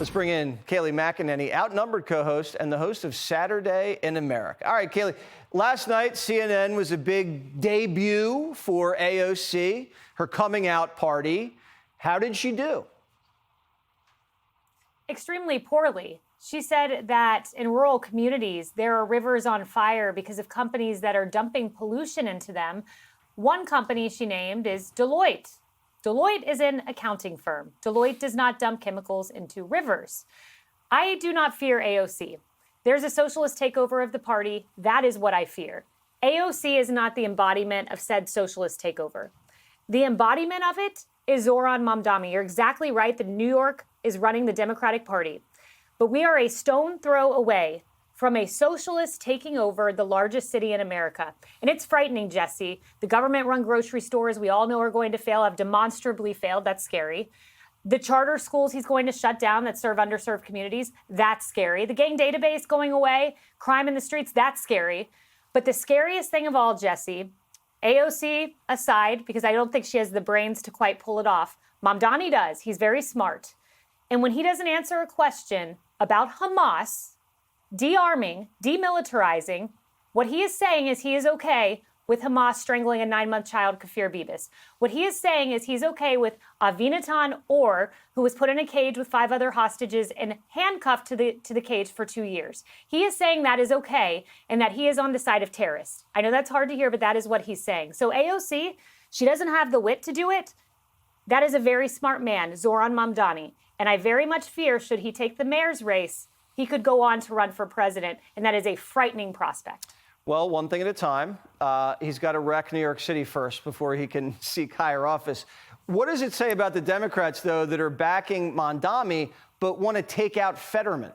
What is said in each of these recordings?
Let's bring in Kayleigh McEnany, outnumbered co-host and the host of Saturday in America. All right, Kayleigh, last night CNN was a big debut for AOC, her coming out party. How did she do? Extremely poorly. She said that in rural communities, there are rivers on fire because of companies that are dumping pollution into them. One company she named is Deloitte. Deloitte is an accounting firm. Deloitte does not dump chemicals into rivers. I do not fear AOC. There's a socialist takeover of the party. That is what I fear. AOC is not the embodiment of said socialist takeover. The embodiment of it is Zohran Mamdani. You're exactly right that New York is running the Democratic Party. But we are a stone throw away from a socialist taking over the largest city in America. And it's frightening, Jesse. The government-run grocery stores we all know are going to fail, have demonstrably failed. That's scary. The charter schools he's going to shut down that serve underserved communities, that's scary. The gang database going away, crime in the streets, that's scary. But the scariest thing of all, Jesse, AOC aside, because I don't think she has the brains to quite pull it off, Mamdani does. He's very smart. And when he doesn't answer a question about Hamas, de-arming, demilitarizing, what he is saying is he is okay with Hamas strangling a 9-month child, Kafir Bibas. What he is saying is he's okay with Avinatan Or, who was put in a cage with 5 other hostages and handcuffed to the cage for 2 years. He is saying that is okay and that he is on the side of terrorists. I know that's hard to hear, but that is what he's saying. So AOC, she doesn't have the wit to do it. That is a very smart man, Zohran Mamdani. And I very much fear, should he take the mayor's race, he could go on to run for president, and that is a frightening prospect. Well, one thing at a time. He's got to wreck New York City first before he can seek higher office. What does it say about the Democrats, though, that are backing Mamdani but want to take out Fetterman?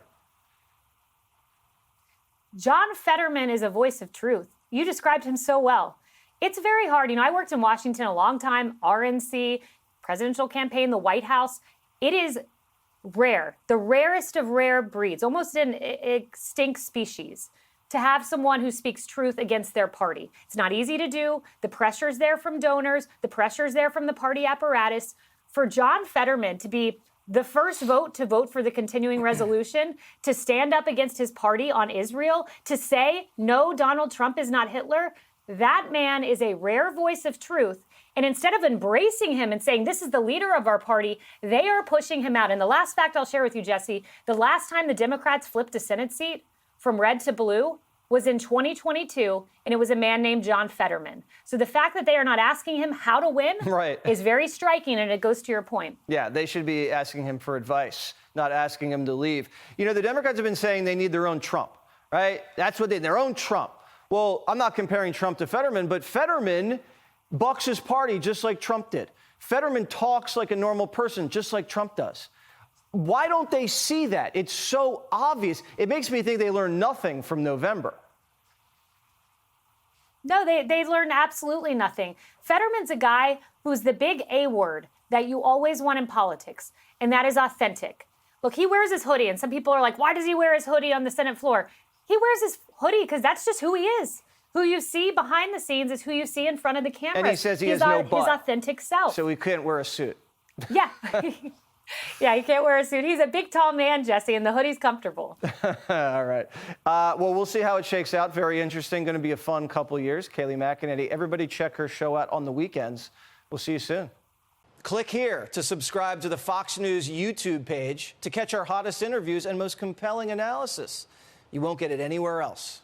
John Fetterman is a voice of truth. You described him so well. It's very hard. You know, I worked in Washington a long time, RNC, presidential campaign, the White House. It is rare, the rarest of rare breeds, almost an extinct species, to have someone who speaks truth against their party. It's not easy to do. The pressure's there from donors. The pressure's there from the party apparatus. For John Fetterman to be the first vote to vote for the continuing resolution, to stand up against his party on Israel, to say, no, Donald Trump is not Hitler, that man is a rare voice of truth. And instead of embracing him and saying, this is the leader of our party, they are pushing him out. And the last fact I'll share with you, Jesse, the last time the Democrats flipped a Senate seat from red to blue was in 2022, and it was a man named John Fetterman. So the fact that they are not asking him how to win is very striking, and it goes to your point. Yeah, they should be asking him for advice, not asking him to leave. You know, the Democrats have been saying they need their own Trump, right? That's what their own Trump. Well, I'm not comparing Trump to Fetterman, but Fetterman bucks his party just like Trump did. Fetterman talks like a normal person, just like Trump does. Why don't they see that? It's so obvious. It makes me think they learned nothing from November. No, they learned absolutely nothing. Fetterman's a guy who's the big A word that you always want in politics, and that is authentic. Look, he wears his hoodie, and some people are like, why does he wear his hoodie on the Senate floor? He wears his hoodie because that's just who he is. Who you see behind the scenes is who you see in front of the camera. And he says he has no butt. His authentic self. So he can't wear a suit. Yeah. Yeah, he can't wear a suit. He's a big, tall man, Jesse, and the hoodie's comfortable. All right. Well, we'll see how it shakes out. Very interesting. Going to be a fun couple of years. Kayleigh McEnany. Everybody check her show out on the weekends. We'll see you soon. Click here to subscribe to the Fox News YouTube page to catch our hottest interviews and most compelling analysis. You won't get it anywhere else.